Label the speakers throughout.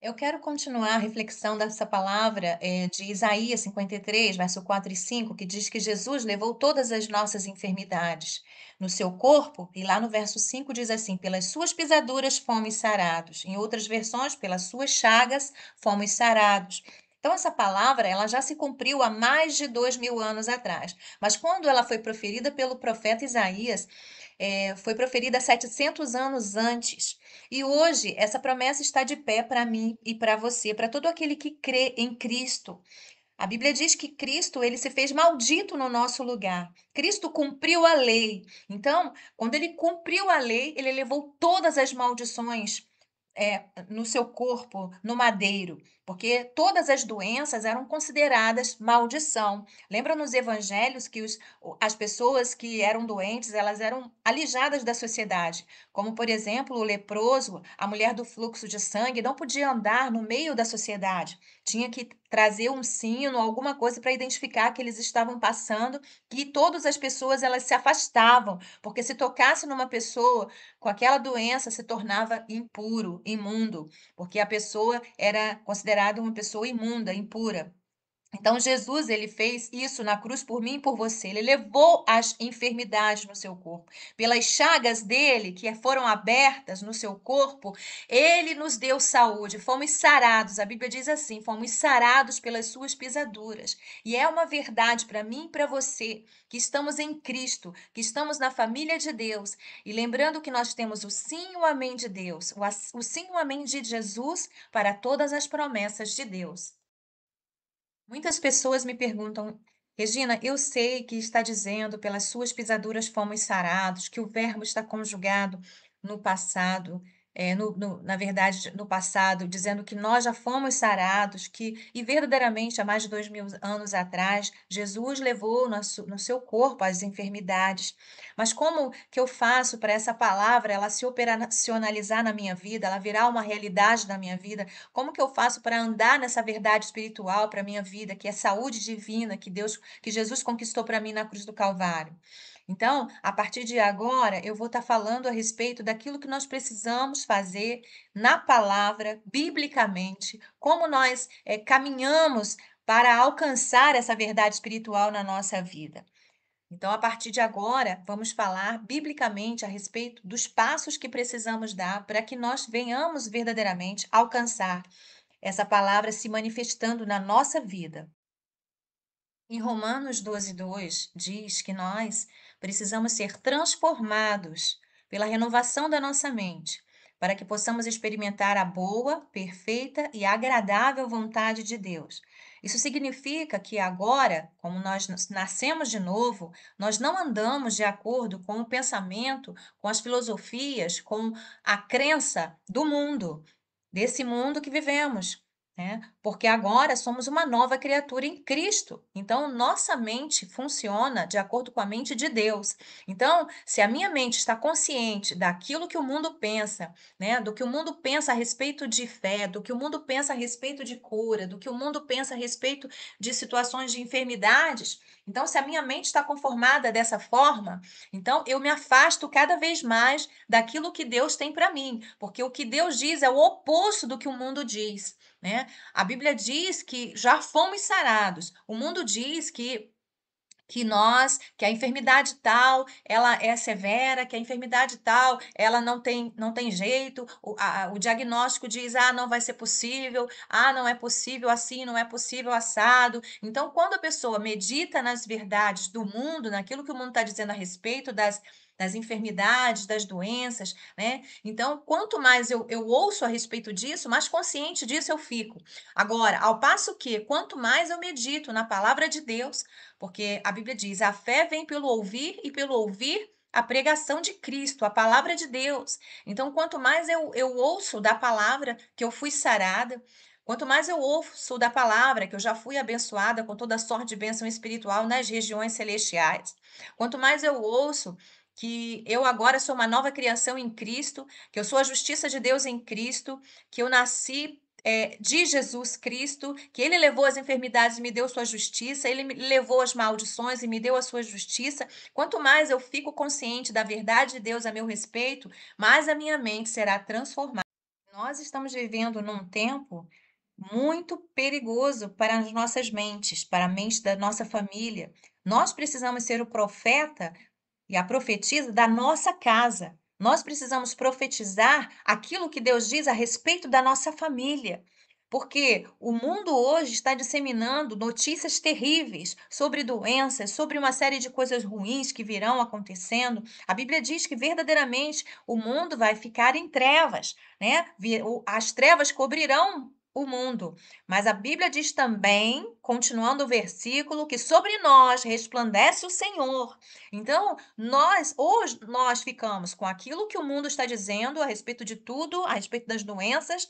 Speaker 1: Eu quero continuar a reflexão dessa palavra, de Isaías 53, verso 4 e 5, que diz que Jesus levou todas as nossas enfermidades no seu corpo, e lá no verso 5 diz assim: "Pelas suas pisaduras fomos sarados". Em outras versões, "pelas suas chagas fomos sarados". Então essa palavra, ela já se cumpriu há mais de 2000 anos atrás, mas quando ela foi proferida pelo profeta Isaías, foi proferida 700 anos antes. E hoje essa promessa está de pé para mim e para você, para todo aquele que crê em Cristo. A Bíblia diz que Cristo, ele se fez maldito no nosso lugar. Cristo cumpriu a lei. Então, quando ele cumpriu a lei, ele levou todas as maldições no seu corpo, no madeiro, porque todas as doenças eram consideradas maldição. Lembra nos evangelhos que as pessoas que eram doentes, elas eram alijadas da sociedade, como por exemplo o leproso, a mulher do fluxo de sangue, não podia andar no meio da sociedade, tinha que trazer um sino, alguma coisa para identificar que eles estavam passando, que todas as pessoas elas se afastavam, porque se tocasse numa pessoa com aquela doença se tornava impuro, imundo, porque a pessoa era considerada uma pessoa imunda, impura. Então Jesus, ele fez isso na cruz por mim e por você. Ele levou as enfermidades no seu corpo. Pelas chagas dele, que foram abertas no seu corpo, ele nos deu saúde. Fomos sarados. A Bíblia diz assim: fomos sarados pelas suas pisaduras. E é uma verdade para mim e para você, que estamos em Cristo, que estamos na família de Deus. E lembrando que nós temos o sim e o amém de Deus, o sim e o amém de Jesus para todas as promessas de Deus. Muitas pessoas me perguntam: "Regina, eu sei que está dizendo, pelas suas pisaduras fomos sarados", que o verbo está conjugado no passado, na verdade, no passado, dizendo que nós já fomos sarados, que e verdadeiramente há mais de 2000 anos atrás, Jesus levou no seu corpo as enfermidades. Mas como que eu faço para essa palavra ela se operacionalizar na minha vida, ela virar uma realidade na minha vida? Como que eu faço para andar nessa verdade espiritual para a minha vida, que é saúde divina que Jesus conquistou para mim na cruz do Calvário? Então, a partir de agora, eu vou estar falando a respeito daquilo que nós precisamos fazer na palavra, biblicamente, como nós caminhamos para alcançar essa verdade espiritual na nossa vida. Então, a partir de agora, vamos falar biblicamente a respeito dos passos que precisamos dar para que nós venhamos verdadeiramente alcançar essa palavra se manifestando na nossa vida. Em Romanos 12:2 diz que nós precisamos ser transformados pela renovação da nossa mente, para que possamos experimentar a boa, perfeita e agradável vontade de Deus. Isso significa que agora, como nós nascemos de novo, nós não andamos de acordo com o pensamento, com as filosofias, com a crença do mundo, desse mundo que vivemos, né? Porque agora somos uma nova criatura em Cristo. Então, nossa mente funciona de acordo com a mente de Deus. Então, se a minha mente está consciente daquilo que o mundo pensa, né, do que o mundo pensa a respeito de fé, do que o mundo pensa a respeito de cura, do que o mundo pensa a respeito de situações de enfermidades, então, se a minha mente está conformada dessa forma, então eu me afasto cada vez mais daquilo que Deus tem para mim, porque o que Deus diz é o oposto do que o mundo diz, né? A Bíblia diz que já fomos sarados. O mundo diz que a enfermidade tal, ela é severa, que a enfermidade tal, ela não tem jeito, o diagnóstico diz, ah, não vai ser possível, ah, não é possível assim, não é possível assado. Então, quando a pessoa medita nas verdades do mundo, naquilo que o mundo está dizendo a respeito das enfermidades, das doenças, né? Então, quanto mais eu ouço a respeito disso, mais consciente disso eu fico. Agora, ao passo que, quanto mais eu medito na palavra de Deus, porque a Bíblia diz: a fé vem pelo ouvir e pelo ouvir a pregação de Cristo, a palavra de Deus. Então, quanto mais eu ouço da palavra que eu fui sarada, quanto mais eu ouço da palavra que eu já fui abençoada com toda sorte de bênção espiritual nas regiões celestiais, quanto mais eu ouço que eu agora sou uma nova criação em Cristo, que eu sou a justiça de Deus em Cristo, que eu nasci de Jesus Cristo, que ele levou as enfermidades e me deu sua justiça, ele me levou as maldições e me deu a sua justiça. Quanto mais eu fico consciente da verdade de Deus a meu respeito, mais a minha mente será transformada. Nós estamos vivendo num tempo muito perigoso para as nossas mentes, para a mente da nossa família. Nós precisamos ser o profeta e a profetisa da nossa casa. Nós precisamos profetizar aquilo que Deus diz a respeito da nossa família. Porque o mundo hoje está disseminando notícias terríveis sobre doenças, sobre uma série de coisas ruins que virão acontecendo. A Bíblia diz que verdadeiramente o mundo vai ficar em trevas, né? As trevas cobrirão o mundo. Mas a Bíblia diz também, continuando o versículo, que sobre nós resplandece o Senhor. Então, nós hoje nós ficamos com aquilo que o mundo está dizendo a respeito de tudo, a respeito das doenças,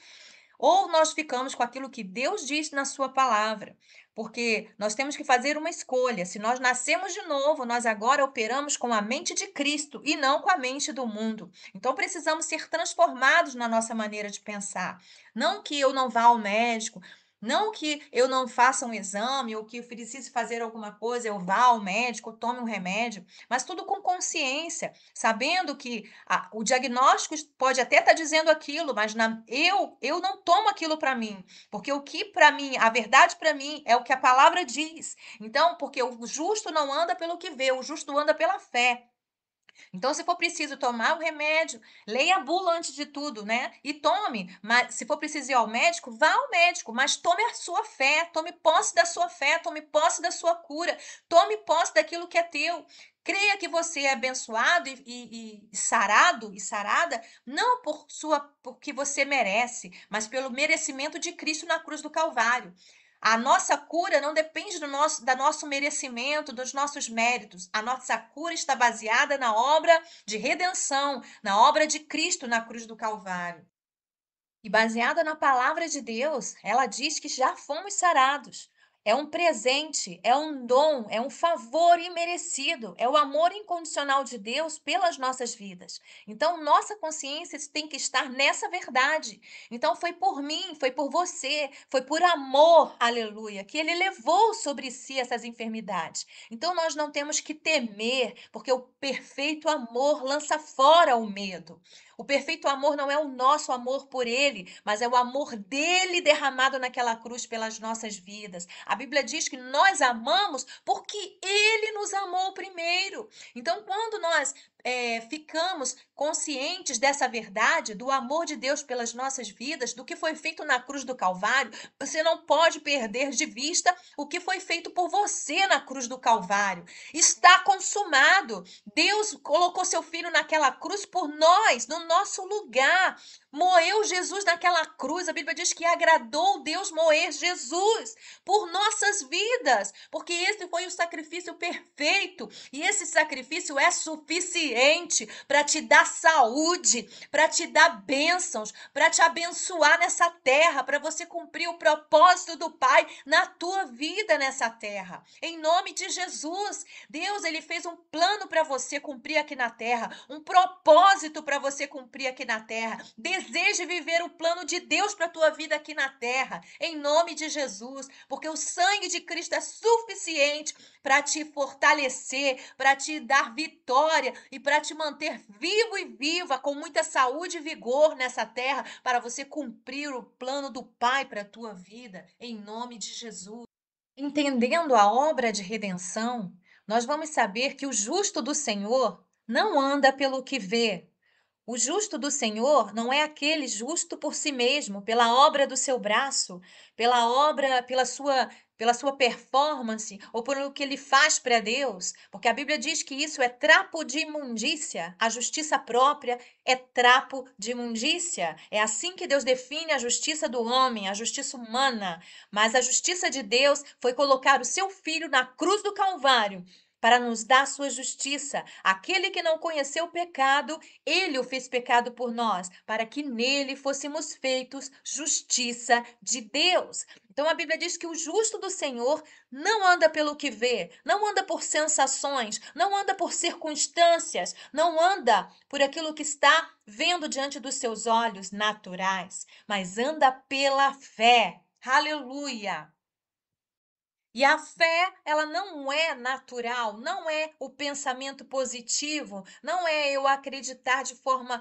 Speaker 1: ou nós ficamos com aquilo que Deus diz na sua palavra. Porque nós temos que fazer uma escolha. Se nós nascemos de novo, nós agora operamos com a mente de Cristo e não com a mente do mundo. Então precisamos ser transformados na nossa maneira de pensar. Não que eu não vá ao médico, não que eu não faça um exame ou que eu precise fazer alguma coisa, eu vá ao médico, tome um remédio, mas tudo com consciência, sabendo que o diagnóstico pode até estar dizendo aquilo, mas eu não tomo aquilo para mim, porque o que para mim, a verdade para mim é o que a palavra diz. Então, porque o justo não anda pelo que vê, o justo anda pela fé. Então, se for preciso tomar o remédio, leia a bula antes de tudo, né? E tome. Mas se for preciso ir ao médico, vá ao médico, mas tome a sua fé, tome posse da sua fé, tome posse da sua cura, tome posse daquilo que é teu. Creia que você é abençoado e sarado e sarada, não porque você merece, mas pelo merecimento de Cristo na cruz do Calvário. A nossa cura não depende do nosso merecimento, dos nossos méritos. A nossa cura está baseada na obra de redenção, na obra de Cristo na cruz do Calvário. E baseada na palavra de Deus, ela diz que já fomos sarados. É um presente, é um dom, é um favor imerecido, é o amor incondicional de Deus pelas nossas vidas. Então, nossa consciência tem que estar nessa verdade. Então, foi por mim, foi por você, foi por amor, aleluia, que ele levou sobre si essas enfermidades. Então, nós não temos que temer, porque o perfeito amor lança fora o medo. O perfeito amor não é o nosso amor por ele, mas é o amor dele derramado naquela cruz pelas nossas vidas. A Bíblia diz que nós amamos porque ele nos amou primeiro. Então, quando nós ficamos conscientes dessa verdade, do amor de Deus pelas nossas vidas, do que foi feito na cruz do Calvário, você não pode perder de vista o que foi feito por você na cruz do Calvário. Está consumado. Deus colocou seu filho naquela cruz por nós, no nosso lugar. Moeu Jesus naquela cruz. A Bíblia diz que agradou Deus moer Jesus por nossas vidas, porque esse foi o sacrifício perfeito e esse sacrifício é suficiente para te dar saúde, para te dar bênçãos, para te abençoar nessa terra, para você cumprir o propósito do Pai na tua vida nessa terra. Em nome de Jesus, Deus, ele fez um plano para você cumprir aqui na terra, um propósito para você cumprir aqui na terra. Deseje viver o plano de Deus para a tua vida aqui na terra, em nome de Jesus, porque o sangue de Cristo é suficiente para te fortalecer, para te dar vitória e para te manter vivo e viva, com muita saúde e vigor nessa terra, para você cumprir o plano do Pai para a tua vida, em nome de Jesus. Entendendo a obra de redenção, nós vamos saber que o justo do Senhor não anda pelo que vê. O justo do Senhor não é aquele justo por si mesmo, pela obra do seu braço, pela obra, pela sua performance ou por o que ele faz para Deus, porque a Bíblia diz que isso é trapo de imundícia. A justiça própria é trapo de imundícia. É assim que Deus define a justiça do homem, a justiça humana. Mas a justiça de Deus foi colocar o seu filho na cruz do Calvário para nos dar sua justiça. Aquele que não conheceu o pecado, ele o fez pecado por nós, para que nele fôssemos feitos justiça de Deus. Então a Bíblia diz que o justo do Senhor não anda pelo que vê, não anda por sensações, não anda por circunstâncias, não anda por aquilo que está vendo diante dos seus olhos naturais, mas anda pela fé. Aleluia! E a fé, ela não é natural, não é o pensamento positivo, não é eu acreditar de forma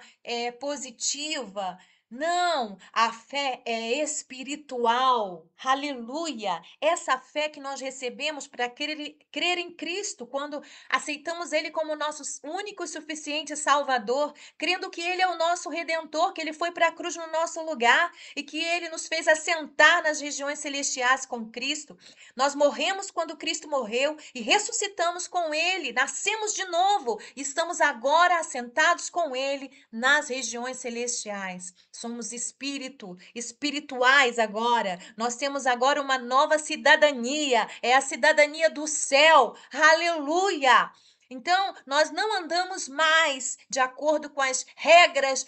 Speaker 1: positiva. Não, a fé é espiritual. Aleluia! Essa fé que nós recebemos para crer em Cristo, quando aceitamos Ele como nosso único e suficiente Salvador, crendo que Ele é o nosso Redentor, que Ele foi para a cruz no nosso lugar e que Ele nos fez assentar nas regiões celestiais com Cristo. Nós morremos quando Cristo morreu e ressuscitamos com Ele, nascemos de novo, e estamos agora assentados com Ele nas regiões celestiais. Somos espirituais agora. Nós temos agora uma nova cidadania, é a cidadania do céu. Aleluia! Então, nós não andamos mais de acordo com as regras,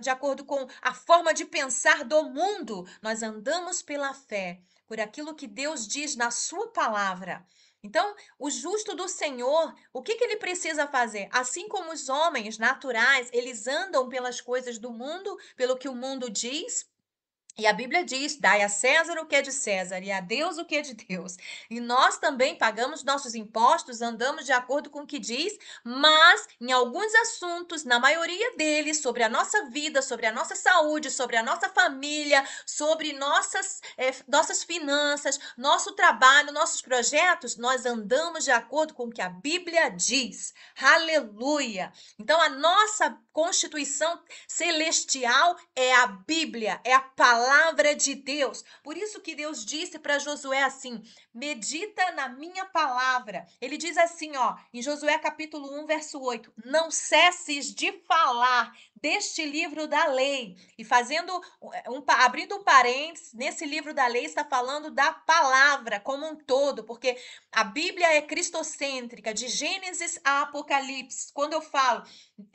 Speaker 1: de acordo com a forma de pensar do mundo. Nós andamos pela fé, por aquilo que Deus diz na sua palavra. Então, o justo do Senhor, o que ele precisa fazer? Assim como os homens naturais, eles andam pelas coisas do mundo, pelo que o mundo diz, e a Bíblia diz: dai a César o que é de César e a Deus o que é de Deus. E nós também pagamos nossos impostos, andamos de acordo com o que diz, mas em alguns assuntos, na maioria deles, sobre a nossa vida, sobre a nossa saúde, sobre a nossa família, sobre nossas finanças, nosso trabalho, nossos projetos, nós andamos de acordo com o que a Bíblia diz. Aleluia! Então, a nossa Constituição celestial é a Bíblia, é a palavra de Deus. Por isso que Deus disse para Josué assim: medita na minha palavra. Ele diz assim, ó, em Josué capítulo 1, verso 8: não cesses de falar deste livro da lei. E abrindo um parênteses, nesse livro da lei está falando da palavra como um todo, porque a Bíblia é cristocêntrica, de Gênesis a Apocalipse. Quando eu falo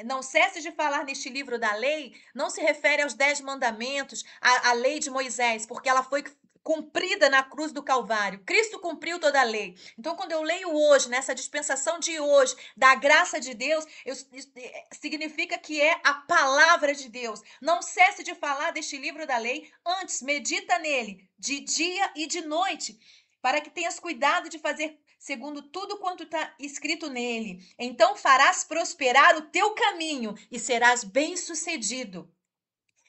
Speaker 1: não cesse de falar neste livro da lei, não se refere aos 10 mandamentos, à lei de Moisés, porque ela foi cumprida na cruz do Calvário. Cristo cumpriu toda a lei. Então, quando eu leio hoje, nessa dispensação de hoje, da graça de Deus, significa que é a palavra de Deus. Não cesse de falar deste livro da lei, antes medita nele, de dia e de noite, para que tenhas cuidado de fazer segundo tudo quanto está escrito nele. Então farás prosperar o teu caminho e serás bem-sucedido.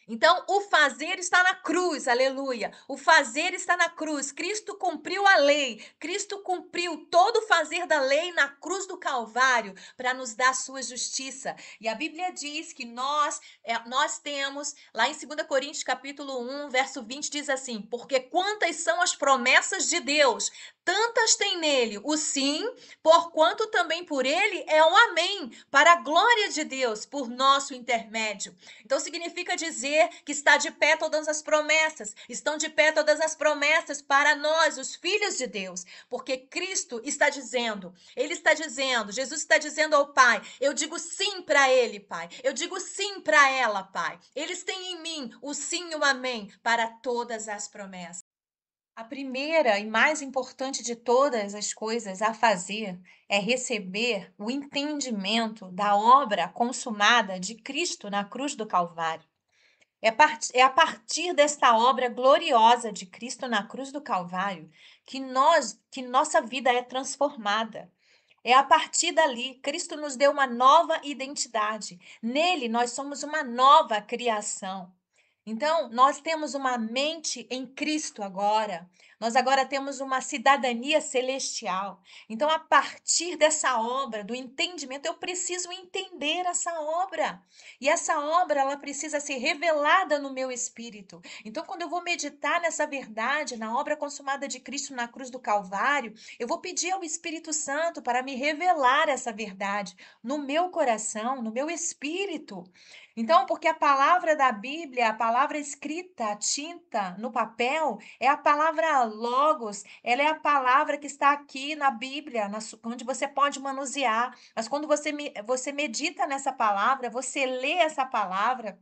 Speaker 1: Então, o fazer está na cruz, aleluia. O fazer está na cruz. Cristo cumpriu a lei. Cristo cumpriu todo o fazer da lei na cruz do Calvário para nos dar a sua justiça. E a Bíblia diz que nós temos, lá em 2 Coríntios capítulo 1, verso 20, diz assim: porque quantas são as promessas de Deus, tantas tem nele o sim, porquanto também por ele é o amém, para a glória de Deus, por nosso intermédio. Então significa dizer que está de pé todas as promessas, estão de pé todas as promessas para nós, os filhos de Deus, porque Cristo está dizendo, Jesus está dizendo ao Pai: eu digo sim para ele, Pai, eu digo sim para ela, Pai. Eles têm em mim o sim e o amém para todas as promessas. A primeira e mais importante de todas as coisas a fazer é receber o entendimento da obra consumada de Cristo na cruz do Calvário. É a partir desta obra gloriosa de Cristo na cruz do Calvário que nossa vida é transformada. É a partir dali, Cristo nos deu uma nova identidade. Nele, nós somos uma nova criação. Então, nós temos uma mente em Cristo agora. Nós agora temos uma cidadania celestial. Então, a partir dessa obra, do entendimento, eu preciso entender essa obra. E essa obra, ela precisa ser revelada no meu espírito. Então, quando eu vou meditar nessa verdade, na obra consumada de Cristo na cruz do Calvário, eu vou pedir ao Espírito Santo para me revelar essa verdade no meu coração, no meu espírito. Então, porque a palavra da Bíblia, a palavra escrita, a tinta no papel, é a palavra logos, ela é a palavra que está aqui na Bíblia, onde você pode manusear. Mas quando você medita nessa palavra, você lê essa palavra,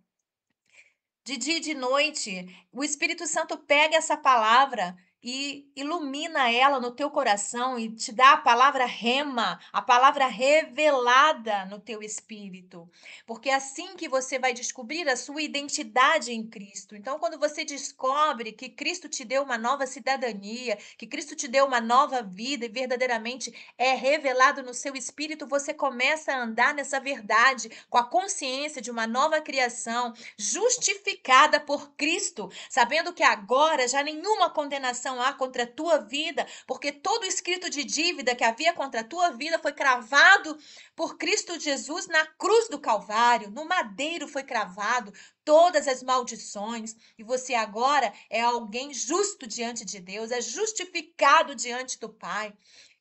Speaker 1: de dia e de noite, o Espírito Santo pega essa palavra e ilumina ela no teu coração e te dá a palavra rema, a palavra revelada no teu espírito. Porque é assim que você vai descobrir a sua identidade em Cristo. Então, quando você descobre que Cristo te deu uma nova cidadania, que Cristo te deu uma nova vida e verdadeiramente é revelado no seu espírito, você começa a andar nessa verdade, com a consciência de uma nova criação, justificada por Cristo, sabendo que agora já nenhuma condenação há contra a tua vida, porque todo escrito de dívida que havia contra a tua vida foi cravado por Cristo Jesus na cruz do Calvário, no madeiro foi cravado todas as maldições, e você agora é alguém justo diante de Deus, é justificado diante do Pai.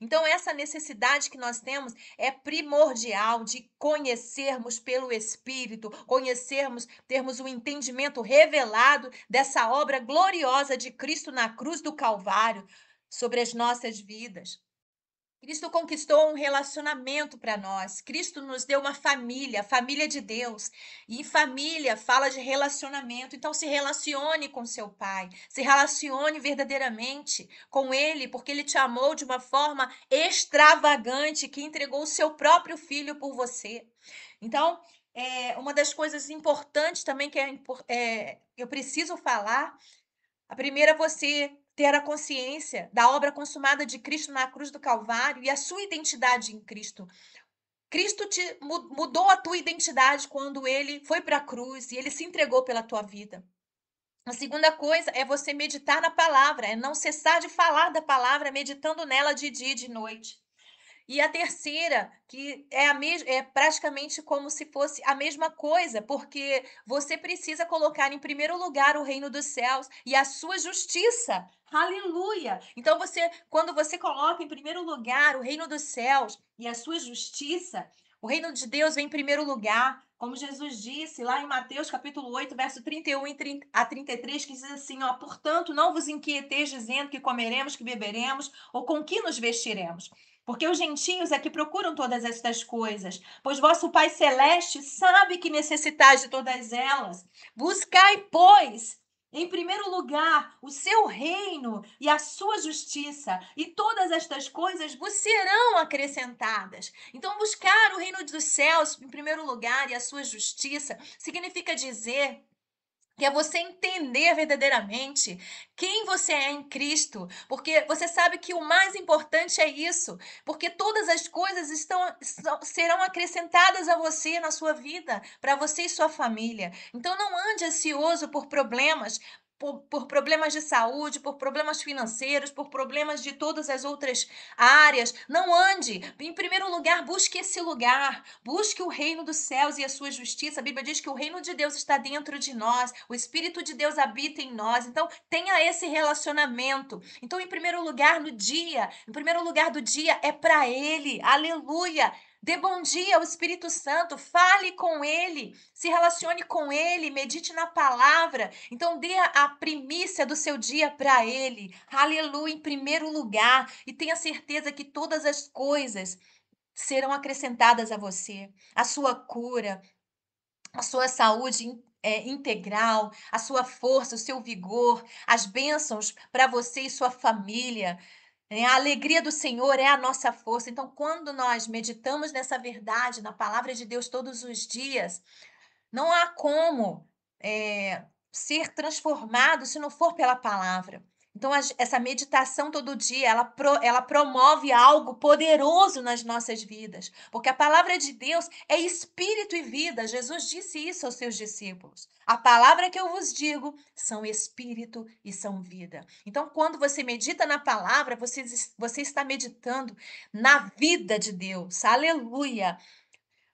Speaker 1: Então, essa necessidade que nós temos é primordial de conhecermos pelo Espírito, conhecermos, termos o entendimento revelado dessa obra gloriosa de Cristo na cruz do Calvário sobre as nossas vidas. Cristo conquistou um relacionamento para nós. Cristo nos deu uma família, a família de Deus. E família fala de relacionamento. Então se relacione com seu pai, se relacione verdadeiramente com ele, porque ele te amou de uma forma extravagante, que entregou o seu próprio filho por você. Então, uma das coisas importantes também que eu preciso falar, a primeira é você ter a consciência da obra consumada de Cristo na cruz do Calvário e a sua identidade em Cristo. Cristo te mudou a tua identidade quando ele foi para a cruz e ele se entregou pela tua vida. A segunda coisa é você meditar na palavra, é não cessar de falar da palavra, meditando nela de dia e de noite. E a terceira, que é praticamente como se fosse a mesma coisa, porque você precisa colocar em primeiro lugar o reino dos céus e a sua justiça. Aleluia! Então quando você coloca em primeiro lugar o reino dos céus e a sua justiça, o reino de Deus vem em primeiro lugar. Como Jesus disse lá em Mateus capítulo 8, verso 31 a 33, que diz assim, ó: "Portanto, não vos inquieteis dizendo que comeremos, que beberemos, ou com que nos vestiremos. Porque os gentios é que procuram todas estas coisas, pois vosso Pai Celeste sabe que necessitais de todas elas. Buscai, pois, em primeiro lugar, o seu reino e a sua justiça, e todas estas coisas vos serão acrescentadas. Então, buscar o reino dos céus em primeiro lugar e a sua justiça significa dizer que é você entender verdadeiramente quem você é em Cristo, porque você sabe que o mais importante é isso, porque todas as coisas serão acrescentadas a você na sua vida, para você e sua família. Então não ande ansioso por problemas, por problemas de saúde, por problemas financeiros, por problemas de todas as outras áreas. Não ande. Em primeiro lugar, busque esse lugar. Busque o reino dos céus e a sua justiça. A Bíblia diz que o reino de Deus está dentro de nós. O Espírito de Deus habita em nós. Então, tenha esse relacionamento. Então, em primeiro lugar, em primeiro lugar do dia é para Ele. Aleluia. Dê bom dia ao Espírito Santo, fale com Ele, se relacione com Ele, medite na palavra. Então, dê a primícia do seu dia para Ele. Aleluia, em primeiro lugar. E tenha certeza que todas as coisas serão acrescentadas a você. A sua cura, a sua saúde integral, a sua força, o seu vigor, as bênçãos para você e sua família. A alegria do Senhor é a nossa força. Então, quando nós meditamos nessa verdade, na palavra de Deus todos os dias, não há como ser transformado se não for pela palavra. Então, essa meditação todo dia, ela promove algo poderoso nas nossas vidas, porque a palavra de Deus é espírito e vida. Jesus disse isso aos seus discípulos. A palavra que eu vos digo são espírito e são vida. Então, quando você medita na palavra, você está meditando na vida de Deus. Aleluia!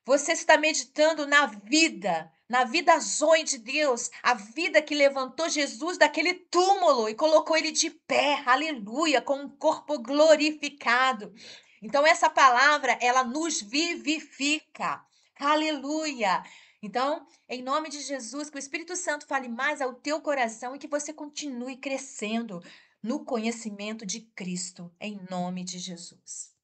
Speaker 1: Você está meditando na vida zoe de Deus, a vida que levantou Jesus daquele túmulo e colocou ele de pé, aleluia, com um corpo glorificado. Então, essa palavra, ela nos vivifica, aleluia. Então, em nome de Jesus, que o Espírito Santo fale mais ao teu coração e que você continue crescendo no conhecimento de Cristo, em nome de Jesus.